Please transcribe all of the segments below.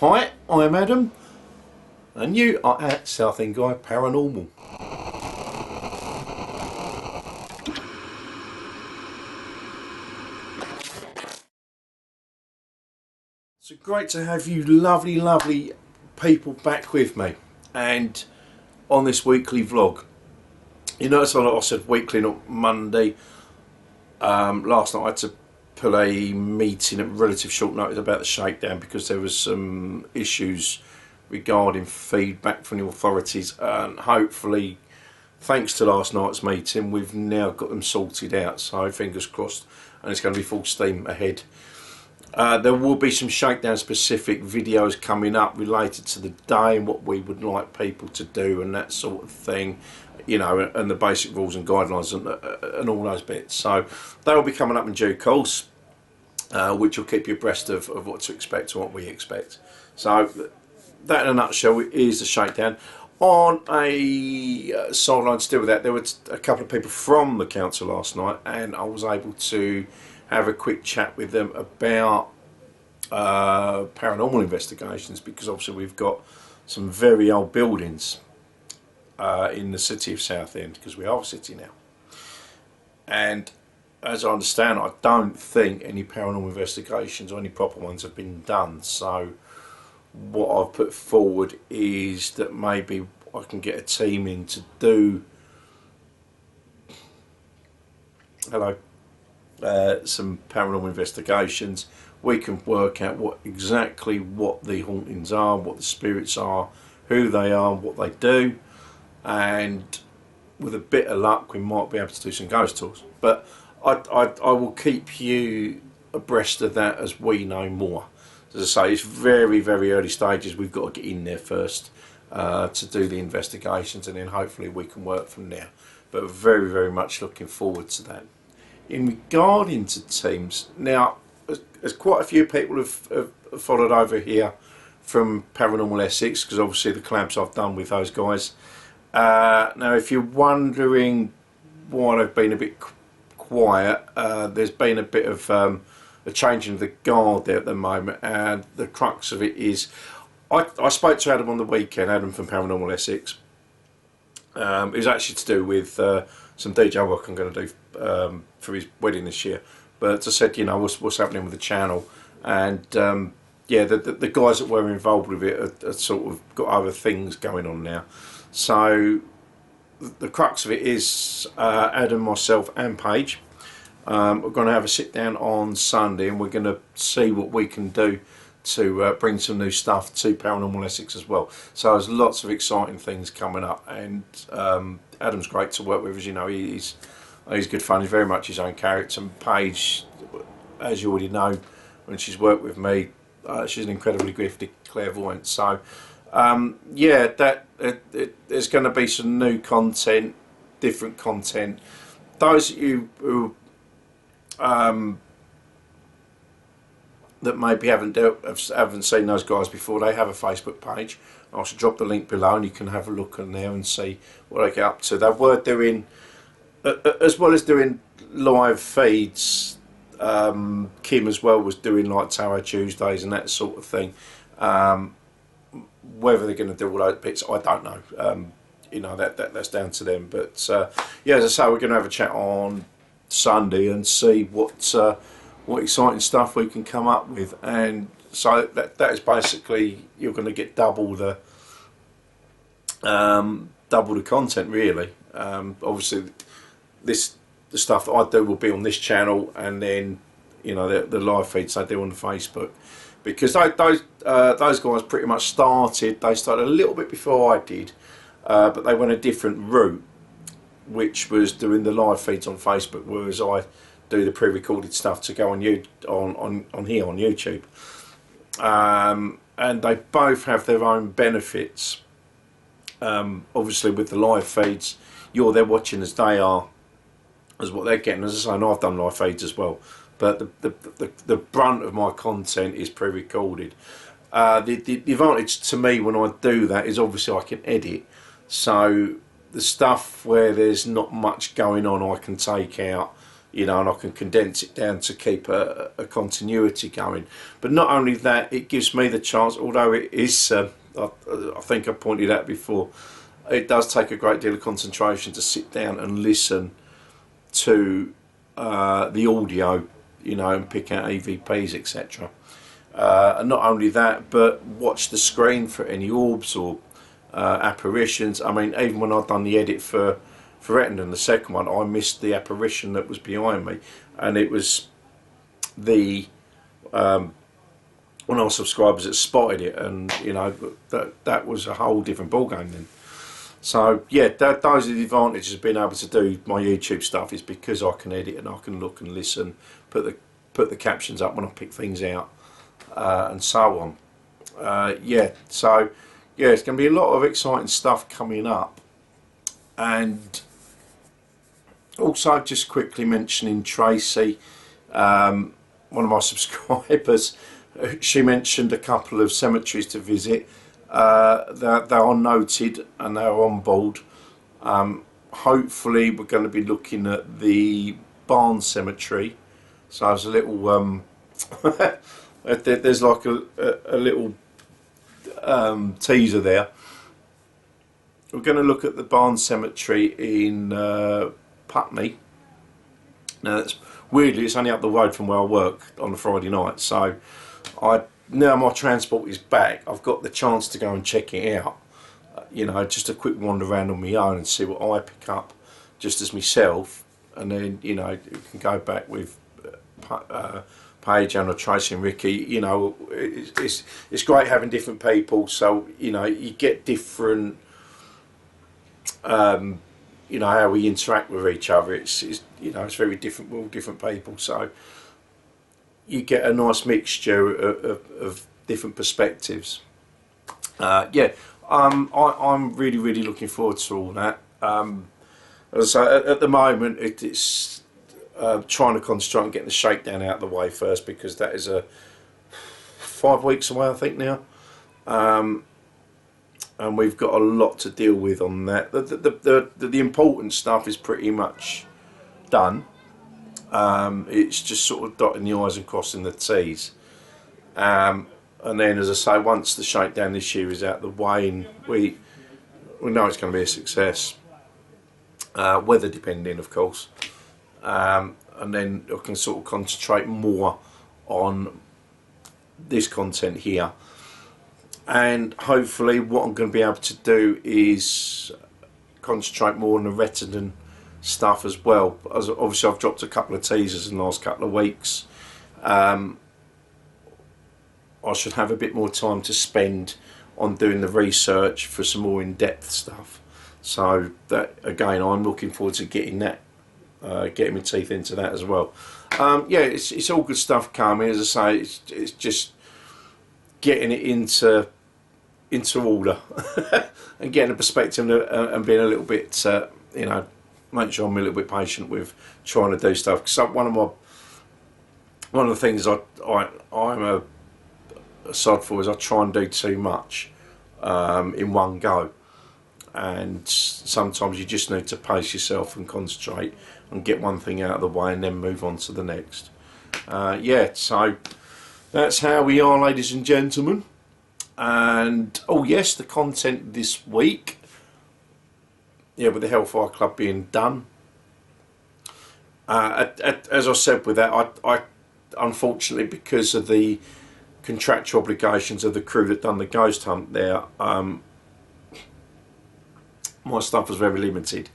Hi, I'm Adam, and you are at Southend Guy Paranormal. So great to have you lovely people back with me, and on this weekly vlog. You notice I said weekly, not Monday. Last night I had to pull a meeting at relative short notice about the shakedown because there was some issues regarding feedback from the authorities, and hopefully thanks to last night's meeting we've now got them sorted out, so fingers crossed, and it's going to be full steam ahead. There will be some shakedown specific videos coming up related to the day and what we would like people to do and that sort of thing, you know, and the basic rules and guidelines and all those bits. So they will be coming up in due course, which will keep you abreast of what to expect and what we expect. So that in a nutshell is the shakedown. On a sideline still with that, there were a couple of people from the council last night, and I was able to have a quick chat with them about paranormal investigations, because obviously we've got some very old buildings in the city of Southend, because we are a city now, and as I understand, I don't think any paranormal investigations or any proper ones have been done. So what I've put forward is that maybe I can get a team in to do some paranormal investigations. We can work out exactly what the hauntings are, what the spirits are, who they are, what they do, and with a bit of luck we might be able to do some ghost tours. But I will keep you abreast of that as we know more. As I say, it's very early stages. We've got to get in there first to do the investigations, and then hopefully we can work from there. But very much looking forward to that. In regarding to teams, now there's quite a few people have followed over here from Paranormal Essex, because obviously the collabs I've done with those guys. Now if you're wondering why they've been a bit quiet, there's been a bit of a change in the guard there at the moment, and the crux of it is I spoke to Adam on the weekend, Adam from Paranormal Essex. It was actually to do with some DJ work I'm going to do for his wedding this year. But I said, you know, what's happening with the channel, and yeah, the guys that were involved with it are sort of got other things going on now. So the crux of it is Adam, myself and Paige. We're going to have a sit down on Sunday, and we're going to see what we can do to bring some new stuff to Paranormal Essex as well. So there's lots of exciting things coming up, and Adam's great to work with. As you know, he's good fun. He's very much his own character. And Paige, as you already know, when she's worked with me, she's an incredibly gifted clairvoyant. So yeah, there's going to be some new content, different content. Those of you who that maybe haven't seen those guys before, they have a Facebook page. I should drop the link below, and you can have a look on there and see what they get up to. They were doing, as well as doing live feeds, Kim as well was doing like Tarot Tuesdays and that sort of thing. Whether they're going to do all those bits, I don't know. You know, that's down to them. But yeah, as I say, we're going to have a chat on Sunday and see what exciting stuff we can come up with. And so that is basically, you're going to get double the content really. Obviously the stuff that I do will be on this channel, and then, you know, the live feeds I do on Facebook, because those guys pretty much started a little bit before I did, but they went a different route, which was doing the live feeds on Facebook, whereas I do the pre-recorded stuff to go on here on YouTube. And they both have their own benefits. Obviously with the live feeds, you're there watching as they are, as what they're getting. As I say, and I've done live feeds as well, but the brunt of my content is pre-recorded. The advantage to me when I do that is obviously I can edit, so the stuff where there's not much going on I can take out you know, and I can condense it down to keep a continuity going. But not only that, it gives me the chance, although it is, I think I pointed out before, it does take a great deal of concentration to sit down and listen to the audio, you know, and pick out EVPs, etc. And not only that, but watch the screen for any orbs or apparitions. I mean, even when I've done the edit for Ettendon, the second one, I missed the apparition that was behind me, and it was the one of our subscribers that spotted it, and you know, that was a whole different ballgame then. So yeah, those are the advantages of being able to do my YouTube stuff, is because I can edit and I can look and listen, put the captions up when I pick things out, and so on. Yeah, so yeah, it's going to be a lot of exciting stuff coming up. And also, just quickly mentioning Tracy, one of my subscribers, she mentioned a couple of cemeteries to visit. They are noted and they're on board. Hopefully we're going to be looking at the Barn Cemetery. So there's a little there's like a little teaser there. We're going to look at the Barn Cemetery in Putney. Now that's weirdly, it's only up the road from where I work on a Friday night, so now my transport is back, I've got the chance to go and check it out. You know, just a quick wander around on my own and see what I pick up just as myself, and then, you know, you can go back with Paige and Tracy and Ricky. You know, it's great having different people, so you know, you get different you know, how we interact with each other. It's you know, it's very different. We're all different people, so you get a nice mixture of different perspectives. Yeah, I'm really looking forward to all that. As I say, at the moment, it's trying to concentrate on getting the shakedown out of the way first, because that is 5 weeks away, I think now. And we've got a lot to deal with on that. The important stuff is pretty much done. It's just sort of dotting the I's and crossing the T's. And then, as I say, once the shakedown this year is out the way, and we know it's going to be a success, weather depending, of course. And then I can sort of concentrate more on this content here. And hopefully what I'm going to be able to do is concentrate more on the Ettendon stuff as well. As obviously I've dropped a couple of teasers in the last couple of weeks. I should have a bit more time to spend on doing the research for some more in-depth stuff. So that, again, I'm looking forward to getting that, getting my teeth into that as well. Yeah, it's all good stuff coming. As I say, it's just getting it into order and getting a perspective, and being a little bit, you know, make sure I'm a little bit patient with trying to do stuff. Because one of the things I'm a sod for is I try and do too much in one go, and sometimes you just need to pace yourself and concentrate and get one thing out of the way and then move on to the next. Yeah, so that's how we are, ladies and gentlemen. And oh yes, the content this week, yeah, with the Hellfire Club being done, as I said with that, I unfortunately, because of the contractual obligations of the crew that done the ghost hunt there, my stuff was very limited.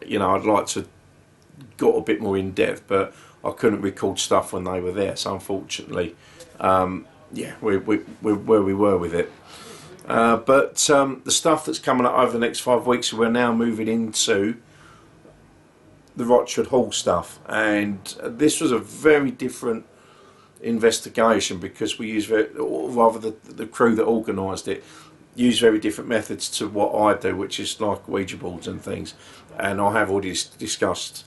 You know, I'd like to got a bit more in depth, but I couldn't record stuff when they were there, so unfortunately, yeah, we're where we were with it. But the stuff that's coming up over the next 5 weeks, we're now moving into the Rochford Hall stuff, and this was a very different investigation, because we used or rather the crew that organised it use very different methods to what I do, which is like Ouija boards and things, and I have already discussed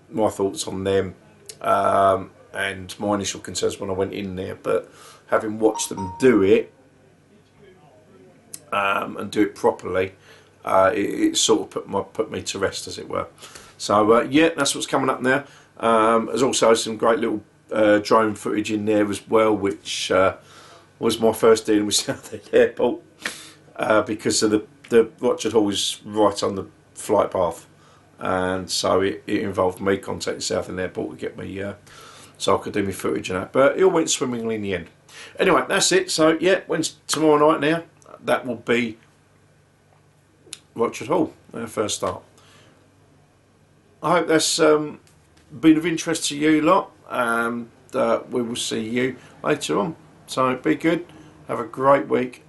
my thoughts on them and my initial concerns when I went in there, but having watched them do it and do it properly, it sort of put me to rest, as it were. So yeah, that's what's coming up now. There's also some great little drone footage in there as well, which was my first dealing with Southend Airport, because of the Rochford Hall is right on the flight path, and so it involved me contacting Southend Airport to get me so I could do my footage and that. But it all went swimmingly in the end. Anyway, that's it. So yeah, when's tomorrow night now? That will be Rochford Hall, our first start. I hope that's been of interest to you lot, and we will see you later on. So be good, have a great week,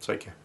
take care.